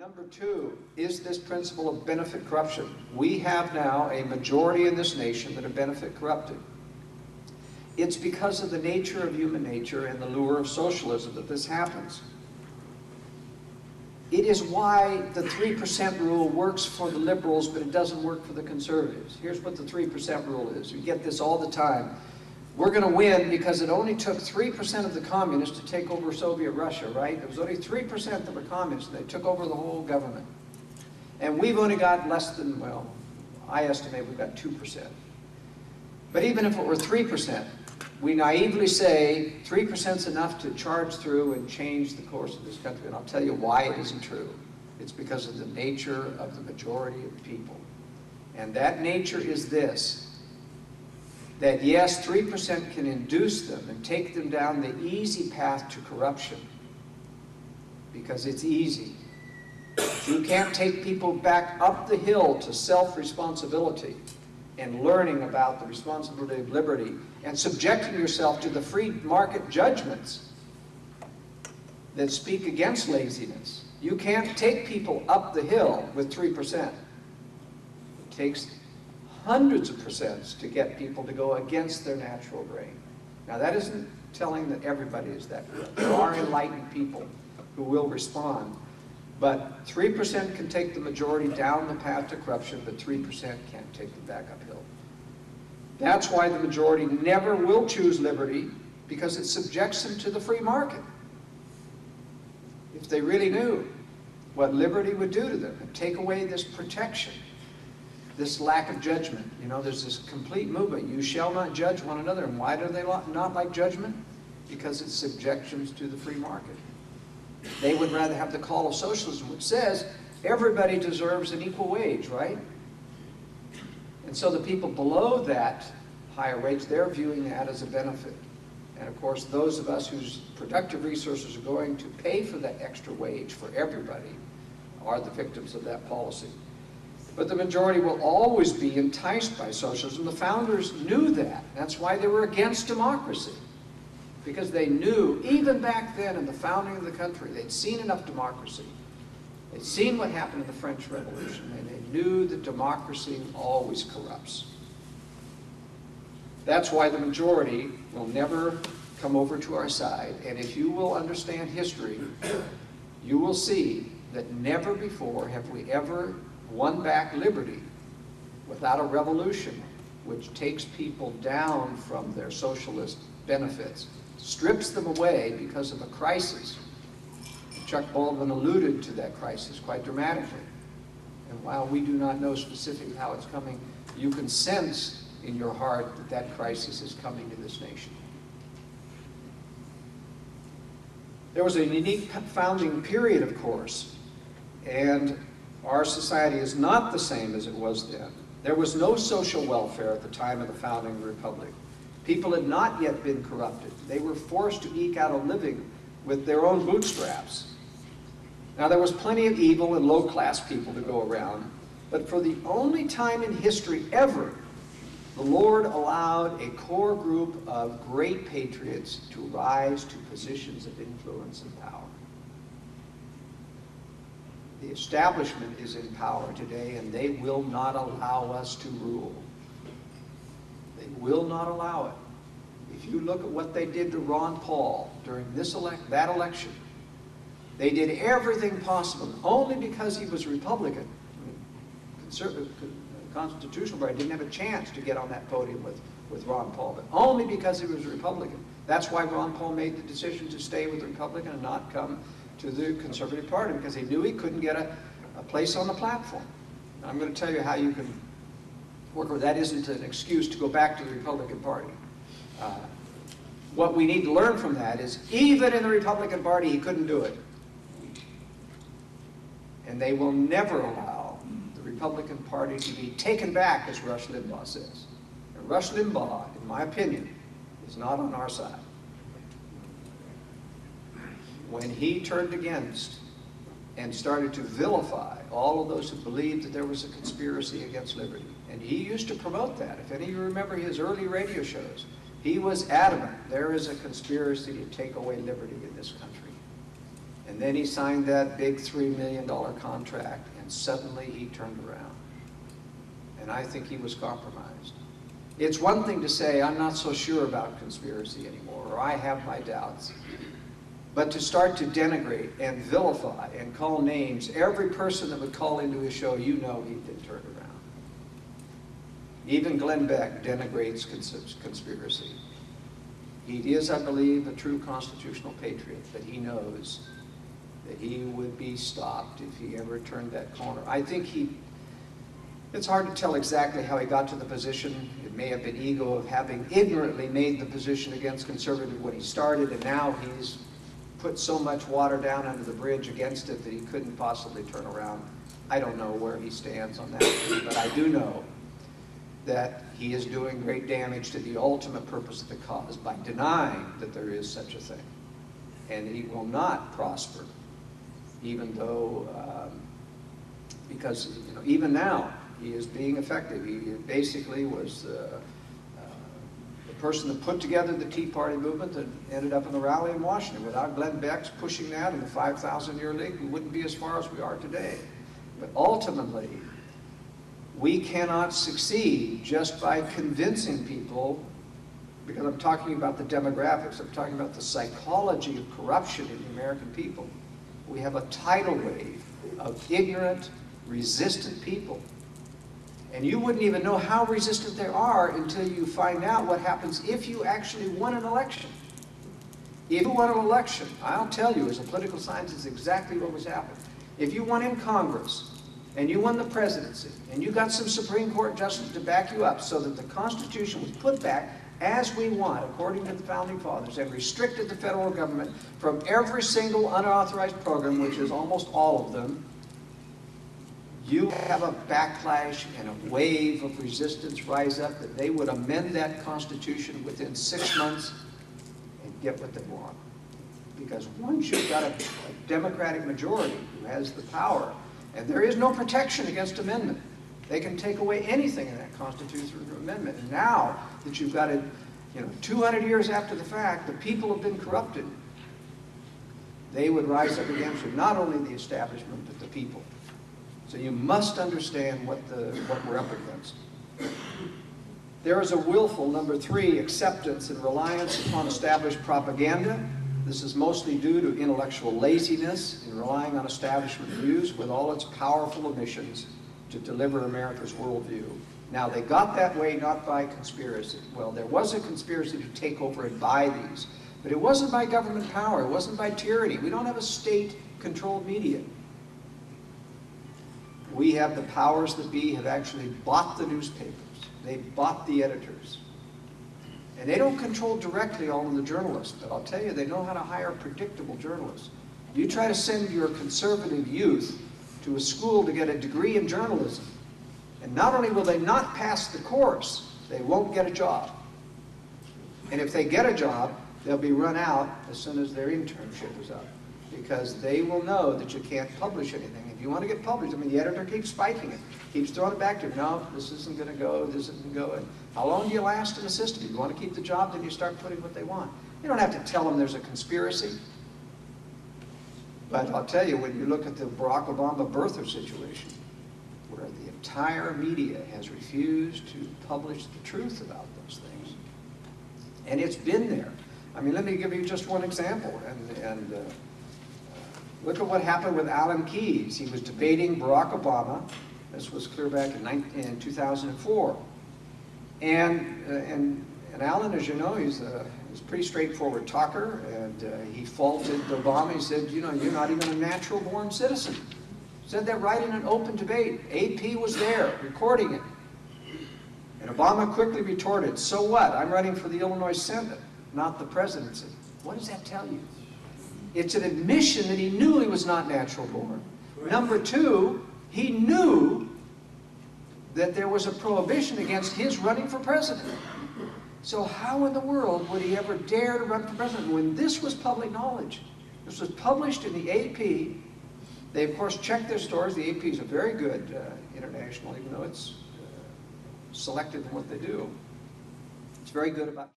Number two is this principle of benefit corruption. We have now a majority in this nation that are benefit corrupted. It's because of the nature of human nature and the lure of socialism that this happens. It is why the 3% rule works for the liberals, but it doesn't work for the conservatives. Here's what the 3% rule is. You get this all the time. We're going to win because it only took 3% of the communists to take over Soviet Russia, right? It was only 3% that were communists, and they took over the whole government. And we've only got less than, well, I estimate we've got 2%. But even if it were 3%, we naively say 3% is enough to charge through and change the course of this country. And I'll tell you why it isn't true. It's because of the nature of the majority of people. And that nature is this, that yes, 3% can induce them and take them down the easy path to corruption because it's easy. You can't take people back up the hill to self-responsibility and learning about the responsibility of liberty and subjecting yourself to the free market judgments that speak against laziness. You can't take people up the hill with 3%. It takes hundreds of percents to get people to go against their natural grain. Now that isn't telling that everybody is that good. There are enlightened people who will respond, but 3% can take the majority down the path to corruption, but 3% can't take them back uphill. That's why the majority never will choose liberty, because it subjects them to the free market. If they really knew what liberty would do to them and take away this protection, this lack of judgment. You know, there's this complete movement. You shall not judge one another. And why do they not like judgment? Because it's subjections to the free market. They would rather have the call of socialism, which says everybody deserves an equal wage, right? And so the people below that higher wage, they're viewing that as a benefit. And of course, those of us whose productive resources are going to pay for that extra wage for everybody are the victims of that policy. But the majority will always be enticed by socialism. The founders knew that. That's why they were against democracy. Because they knew, even back then in the founding of the country, they'd seen enough democracy. They'd seen what happened in the French Revolution, and they knew that democracy always corrupts. That's why the majority will never come over to our side. And if you will understand history, you will see that never before have we ever won back liberty without a revolution which takes people down from their socialist benefits, strips them away because of a crisis. Chuck Baldwin alluded to that crisis quite dramatically. And while we do not know specifically how it's coming, you can sense in your heart that that crisis is coming to this nation. There was a unique founding period, of course, and our society is not the same as it was then. There was no social welfare at the time of the founding of the Republic. People had not yet been corrupted. They were forced to eke out a living with their own bootstraps. Now, there was plenty of evil and low-class people to go around, but for the only time in history ever, the Lord allowed a core group of great patriots to rise to positions of influence and power. The establishment is in power today, and they will not allow us to rule. They will not allow it. If you look at what they did to Ron Paul during that election, they did everything possible, only because he was Republican. Conservative, constitutional party didn't have a chance to get on that podium with Ron Paul, but only because he was Republican. That's why Ron Paul made the decision to stay with the Republican and not come to the Conservative Party, because he knew he couldn't get a place on the platform. And I'm going to tell you how you can work with that. Isn't an excuse to go back to the Republican Party. What we need to learn from that is even in the Republican Party he couldn't do it. And they will never allow the Republican Party to be taken back, as Rush Limbaugh says. And Rush Limbaugh, in my opinion, is not on our side. When he turned against and started to vilify all of those who believed that there was a conspiracy against liberty. And he used to promote that. If any of you remember his early radio shows, he was adamant, there is a conspiracy to take away liberty in this country. And then he signed that big $3 million contract, and suddenly he turned around. And I think he was compromised. It's one thing to say, I'm not so sure about conspiracy anymore, or I have my doubts. But to start to denigrate and vilify and call names, every person that would call into his show, you know he'd been turned around. Even Glenn Beck denigrates conspiracy. He is, I believe, a true constitutional patriot, but he knows that he would be stopped if he ever turned that corner. I think it's hard to tell exactly how he got to the position. It may have been ego of having ignorantly made the position against conservative when he started, and now he's put so much water down under the bridge against it that he couldn't possibly turn around. I don't know where he stands on that, but I do know that he is doing great damage to the ultimate purpose of the cause by denying that there is such a thing. And he will not prosper, even though, because even now, he is being effective. He basically was the person that put together the Tea Party movement that ended up in the rally in Washington. Without Glenn Beck's pushing that in the 5,000-year league, we wouldn't be as far as we are today. But ultimately, we cannot succeed just by convincing people, because I'm talking about the demographics, I'm talking about the psychology of corruption in the American people. We have a tidal wave of ignorant, resistant people. And you wouldn't even know how resistant they are until you find out what happens if you actually won an election. If you won an election, I'll tell you as a political scientist exactly what was happening. If you won in Congress, and you won the presidency, and you got some Supreme Court justices to back you up so that the Constitution was put back as we want, according to the Founding Fathers, and restricted the federal government from every single unauthorized program, which is almost all of them, you have a backlash and a wave of resistance rise up that they would amend that Constitution within 6 months and get what they want. Because once you've got a Democratic majority who has the power, and there is no protection against amendment. They can take away anything in that constitutional amendment. And now that you've got it, 200 years after the fact, the people have been corrupted. They would rise up against you, not only the establishment, but the people. So you must understand what we're up against. There is a willful, number 3, acceptance and reliance upon established propaganda. This is mostly due to intellectual laziness in relying on establishment views with all its powerful omissions to deliver America's worldview. Now, they got that way not by conspiracy. Well, there was a conspiracy to take over and buy these, but it wasn't by government power. It wasn't by tyranny. We don't have a state-controlled media. We have the powers that be have actually bought the newspapers. They bought the editors. And they don't control directly all of the journalists, but I'll tell you, they know how to hire predictable journalists. You try to send your conservative youth to a school to get a degree in journalism, and not only will they not pass the course, they won't get a job. And if they get a job, they'll be run out as soon as their internship is up, because they will know that you can't publish anything. If you want to get published, the editor keeps spiking it, keeps throwing it back to you. No, this isn't going to go, this isn't going. How long do you last in the system? If you want to keep the job, then you start putting what they want. You don't have to tell them there's a conspiracy. But I'll tell you, when you look at the Barack Obama birther situation, where the entire media has refused to publish the truth about those things, and it's been there. Let me give you just one example. Look at what happened with Alan Keyes. He was debating Barack Obama. This was clear back in 2004. And Alan, as you know, he's a pretty straightforward talker, and he faulted Obama. He said, you're not even a natural-born citizen. Said that right in an open debate. AP was there, recording it. And Obama quickly retorted, so what? I'm running for the Illinois Senate, not the presidency. What does that tell you? It's an admission that he knew he was not natural-born. Number 2, he knew that there was a prohibition against his running for president. So how in the world would he ever dare to run for president when this was public knowledge? This was published in the AP. They, of course, checked their stories. The AP is a very good international, even though it's selective in what they do. It's very good about